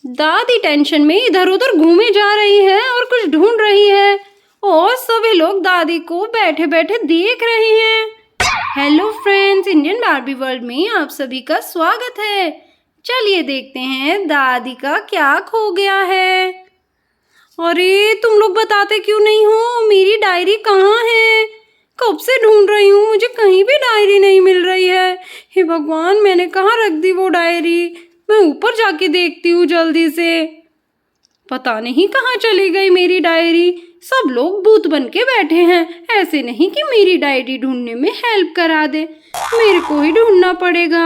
दादी टेंशन में इधर उधर घूमे जा रही है और कुछ ढूंढ रही है और सभी लोग दादी को बैठे बैठे देख रहे हैं। Hello friends, Indian Barbie world में आप सभी का स्वागत है। चलिए देखते हैं दादी का क्या खो गया है। अरे तुम लोग बताते क्यों नहीं हो? मेरी डायरी कहाँ है? कब से ढूंढ रही हूँ, मुझे कहीं भी डायरी नहीं मिल रही है। हे भगवान, मैंने कहाँ रख दी वो डायरी? मैं ऊपर जाके देखती हूँ जल्दी से। पता नहीं कहाँ चली गई मेरी डायरी। सब लोग भूत बन के बैठे हैं। ऐसे नहीं कि मेरी डायरी ढूंढने में हेल्प करा दे, मेरे को ही ढूंढना पड़ेगा।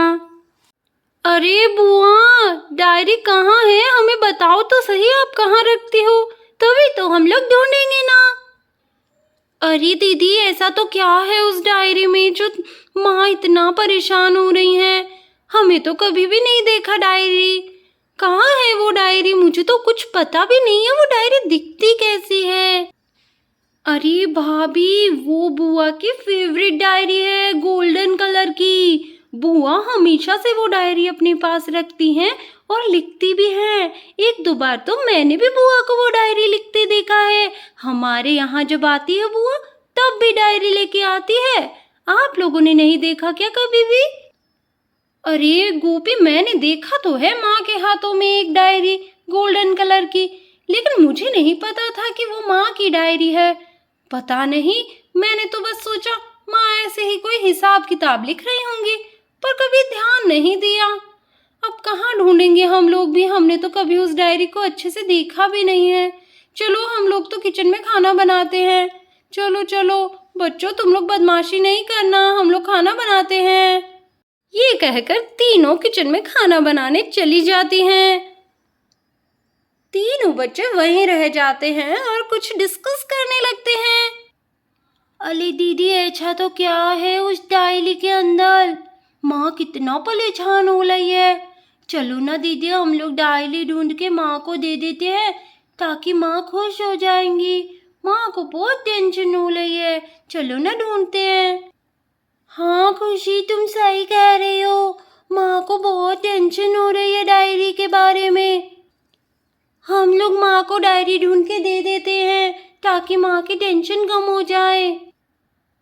अरे बुआ, डायरी कहाँ है? हमें बताओ तो सही, आप कहाँ रखती हो, तभी तो हम लोग ढूंढेंगे ना। अरे दीदी, ऐसा तो क्या है उस डायरी में जो माँ इतना परेशान हो रही हैं? हमें तो कभी भी नहीं देखा डायरी। कहाँ है वो डायरी? मुझे तो कुछ पता भी नहीं है वो डायरी दिखती कैसी है। अरे भाभी, वो बुआ की फेवरेट डायरी है, गोल्डन कलर की। बुआ हमेशा से वो डायरी अपने पास रखती हैं और लिखती भी हैं। एक दो बार तो मैंने भी बुआ को वो डायरी लिखते देखा है। हमारे यहाँ जब आती है बुआ तब भी डायरी लेके आती है। आप लोगों ने नहीं देखा क्या कभी भी? अरे गोपी, मैंने देखा तो है माँ के हाथों में एक डायरी गोल्डन कलर की, लेकिन मुझे नहीं पता था कि वो माँ की डायरी है। पता नहीं, मैंने तो बस सोचा माँ ऐसे ही कोई हिसाब किताब लिख रही होंगी, पर कभी ध्यान नहीं दिया। अब कहाँ ढूंढेंगे हम लोग भी, हमने तो कभी उस डायरी को अच्छे से देखा भी नहीं है। चलो, हम लोग तो किचन में खाना बनाते हैं। चलो चलो बच्चों, तुम लोग बदमाशी नहीं करना, हम लोग खाना बनाते हैं। ये कहकर तीनों किचन में खाना बनाने चली जाती हैं। तीनों बच्चे वहीं रह जाते हैं और कुछ डिस्कस करने लगते हैं। अरे दीदी, ऐसा तो क्या है उस डायरी के अंदर? माँ कितना परेशान हो रही है। चलो ना दीदी, हम लोग डायरी ढूंढ के माँ को दे देते हैं ताकि माँ खुश हो जाएंगी। माँ को बहुत टेंशन हो रही है, चलो ना ढूंढते हैं। हाँ खुशी, तुम सही कह रही हो, माँ को बहुत टेंशन हो रही है डायरी के बारे में। हम लोग माँ को डायरी ढूंढ के दे देते हैं ताकि माँ की टेंशन कम हो जाए।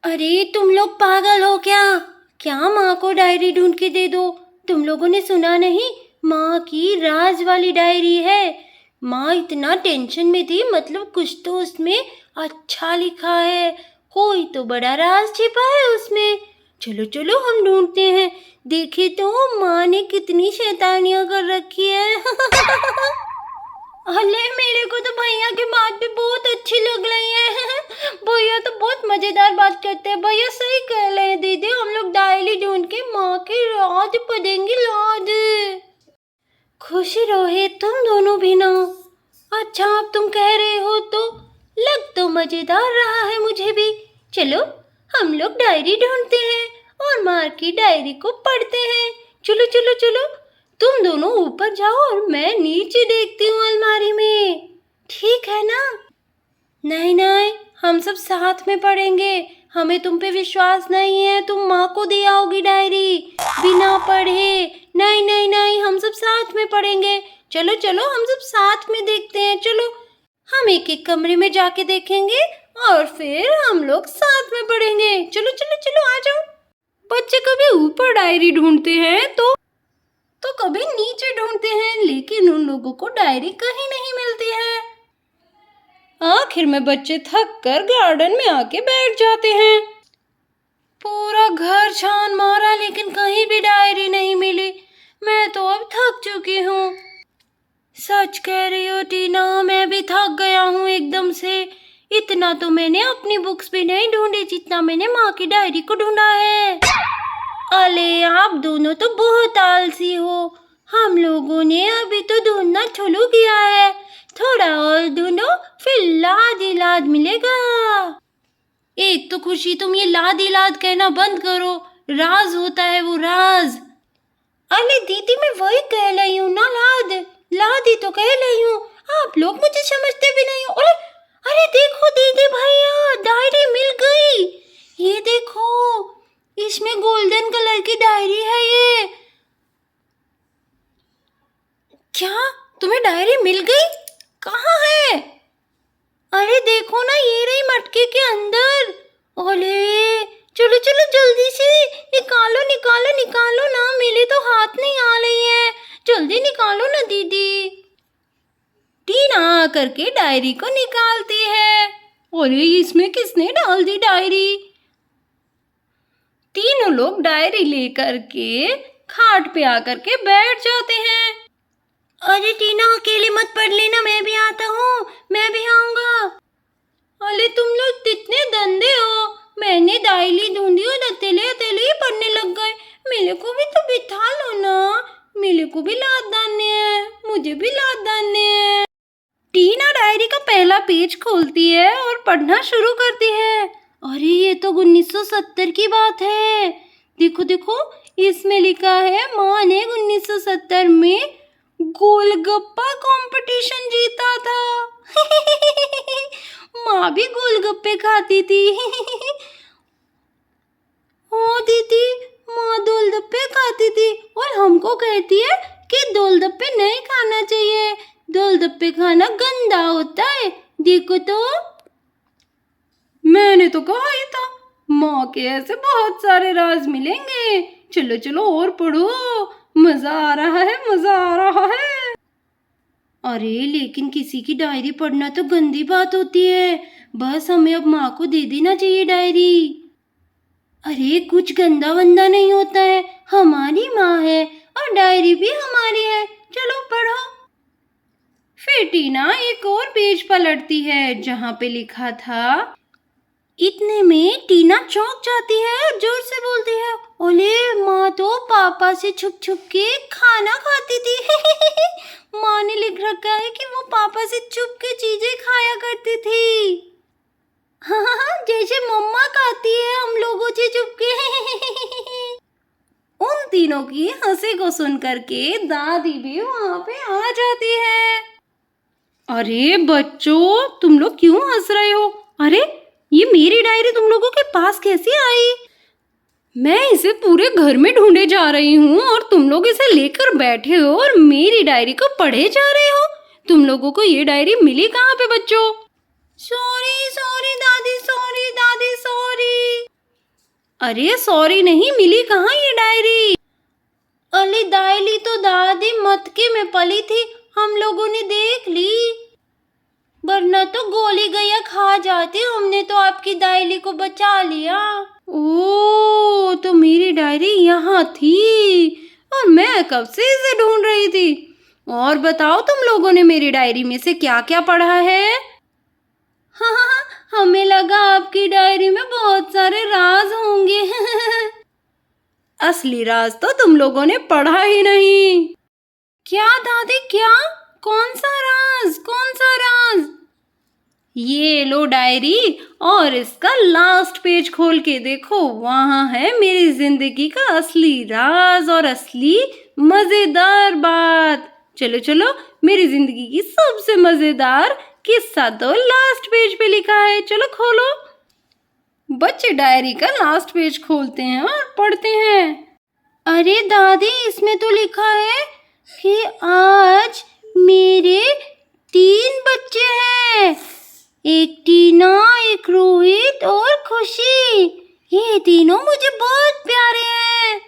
अरे तुम लोग पागल हो क्या? क्या माँ को डायरी ढूंढ के दे दो? तुम लोगों ने सुना नहीं? माँ की राज वाली डायरी है। माँ इतना टेंशन में थी, मतलब कुछ तो उसमें अच्छा लिखा है, कोई तो बड़ा राज छिपा है उसमें। चलो चलो हम ढूंढते हैं। देखे तो माँ ने कितनी शैतानियां कर रखी है। अरे मेरे को तो भैया की बात भी बहुत अच्छी लग रही है। भैया तो बहुत मजेदार बात करते हैं। भैया सही कह रहे हैं दीदी, हम लोग डायरी ढूंढ के माँ की राज पढ़ेंगे, राज। खुशी रोहित, तुम दोनों भी ना। अच्छा, अब तुम कह रहे हो तो लग तो मजेदार रहा है मुझे भी। चलो हम लोग डायरी ढूंढते हैं और माँ की डायरी को पढ़ते हैं। चलो चलो चलो, तुम दोनों ऊपर जाओ और मैं नीचे देखती हूँ अलमारी में, ठीक है ना? नहीं नहीं, हम सब साथ में पढ़ेंगे। हमें तुम पे विश्वास नहीं है, तुम माँ को दे आओगी डायरी बिना पढ़े। नहीं नहीं नहीं, हम सब साथ में पढ़ेंगे। चलो चलो हम सब साथ में देखते हैं। चलो हम एक एक कमरे में जाके देखेंगे और फिर हम लोग साथ में पढ़ेंगे। चलो चलो चलो आ जाओ। बच्चे कभी ऊपर डायरी ढूंढते हैं तो कभी नीचे ढूंढते हैं, लेकिन उन लोगों को डायरी कहीं नहीं मिलती है। आखिर में बच्चे थक कर गार्डन में आके बैठ जाते हैं। पूरा घर छान मारा लेकिन कहीं भी डायरी नहीं मिली। मैं तो अब थक चुकी हूँ। सच कह रही हो टीना, मैं भी थक गया हूँ एकदम से। इतना तो मैंने अपनी बुक्स भी नहीं ढूंढी जितना मैंने माँ की डायरी को ढूंढा है। अरे आप दोनों तो बहुत आलसी हो। हम लोगों ने अभी तो ढूंढना शुरू किया है, थोड़ा और ढूंढो फिर लाद ही लाद मिलेगा। एक तो खुशी, तुम ये लाद ही लाद कहना बंद करो, राज होता है वो, राज। अरे दीदी, मैं वही कह रही हूँ ना, लाद लाद ही तो कह रही हूँ। आप लोग मुझे समझते भी नहीं हो। अरे अरे देखो दीदी भैया, डायरी मिल गई। ये देखो, इसमें गोल्डन कलर की डायरी है ये। क्या तुम्हें डायरी मिल गई? कहाँ है? अरे देखो ना, ये रही मटके के अंदर। ओले, चलो चलो जल्दी से निकालो निकालो निकालो ना, मेरे तो हाथ नहीं आ रही है। जल्दी निकालो ना दीदी। टीना आकर के डायरी को निकालती है। अरे इसमें किसने डाल दी डायरी? तीनों लोग डायरी लेकर के खाट पे आकर के बैठ जाते हैं। अरे टीना अकेले मत पढ़ लेना, मैं भी आता हूँ, मैं भी आऊंगा। अरे तुम लोग कितने गंदे हो, मैंने डायरी ढूंढी और अकेले अकेले ही पढ़ने लग गए। मेरे को भी तो बिठा लो ना, मेरे को भी लाद डालने हैं, मुझे भी लाद डालने हैं। टीना डायरी का पहला पेज खोलती है और पढ़ना शुरू करती है। अरे ये तो 1970 की बात है। देखो देखो, इसमें लिखा है माँ ने 1970 में गोलगप्पा कंपटीशन जीता था। माँ भी गोलगप्पे खाती थी। ओ दीदी, माँ गोलगप्पे खाती थी और हमको कहती है कि गोलगप्पे नहीं खाना चाहिए, गोलगप्पे खाना गंदा होता है। देखो तो, मैंने तो कहा ही था, माँ के ऐसे बहुत सारे राज मिलेंगे। चलो चलो और पढ़ो, मजा आ रहा है, मजा आ रहा है। अरे लेकिन किसी की डायरी पढ़ना तो गंदी बात होती है। बस हमें अब माँ को दे देना चाहिए डायरी। अरे कुछ गंदा वंदा नहीं होता है, हमारी माँ है और डायरी भी हमारी है। चलो पढ़ो। फिर टीना एक और पेज पलटती है जहाँ पे लिखा था। इतने में टीना चौंक जाती है और जोर से बोलती है, ओले माँ तो पापा से छुप छुप के खाना खाती थी। माँ ने लिख रखा है कि वो पापा से छुप के चीजें खाया करती थी। हाँ, जैसे मम्मा खाती है हम लोगों से छुप के। उन तीनों की हंसी को सुन करके दादी भी वहाँ पे आ जाती है। अरे बच्चों, तुम लोग क्यों हंस रहे हो? अरे ये मेरी डायरी तुम लोगों के पास कैसे आई? मैं इसे पूरे घर में ढूंढे जा रही हूँ और तुम लोग इसे लेकर बैठे हो और मेरी डायरी को पढ़े जा रहे हो। तुम लोगों को ये डायरी मिली कहाँ पे बच्चों? सॉरी सॉरी दादी, सॉरी दादी, सॉरी। अरे सॉरी नहीं, मिली कहाँ ये डायरी? अरे डायरी तो दादी मटके में पली थी, हम लोगों ने देख ली, वरना तो गोली गया खा जाती। हमने तो आपकी डायरी को बचा लिया। ओ, तो मेरी डायरी यहाँ थी और मैं कब से इसे ढूंढ रही थी। और बताओ तुम लोगों ने मेरी डायरी में से क्या क्या पढ़ा है? हाँ, हमें लगा आपकी डायरी में बहुत सारे राज होंगे। असली राज तो तुम लोगों ने पढ़ा ही नहीं। क्या दादी, क्या? कौन सा राज, कौन सा राज? ये लो डायरी और इसका लास्ट पेज खोल के देखो, वहाँ है मेरी जिंदगी का असली राज और असली मजेदार बात। चलो चलो, मेरी जिंदगी की सबसे मजेदार किस्सा तो लास्ट पेज पे लिखा है, चलो खोलो। बच्चे डायरी का लास्ट पेज खोलते हैं और पढ़ते हैं। अरे दादी, इसमें तो लिखा है कि आज मेरे 3 बच्चे हैं, एक टीना, एक रोहित और खुशी। ये तीनों मुझे बहुत प्यारे हैं।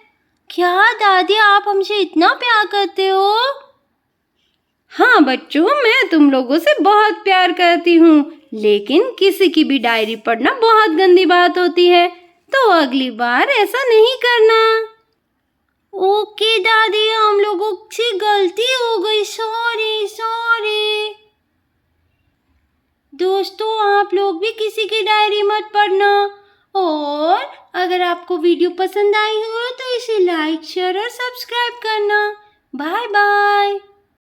क्या दादी, आप हमसे इतना प्यार करते हो? हाँ बच्चों, मैं तुम लोगों से बहुत प्यार करती हूँ, लेकिन किसी की भी डायरी पढ़ना बहुत गंदी बात होती है, तो अगली बार ऐसा नहीं करना। ओके दादी, हम लोगों से गलती हो गई, सॉरी सॉरी। दोस्तों, आप लोग भी किसी की डायरी मत पढ़ना, और अगर आपको वीडियो पसंद आई हो तो इसे लाइक, शेयर और सब्सक्राइब करना। Bye bye.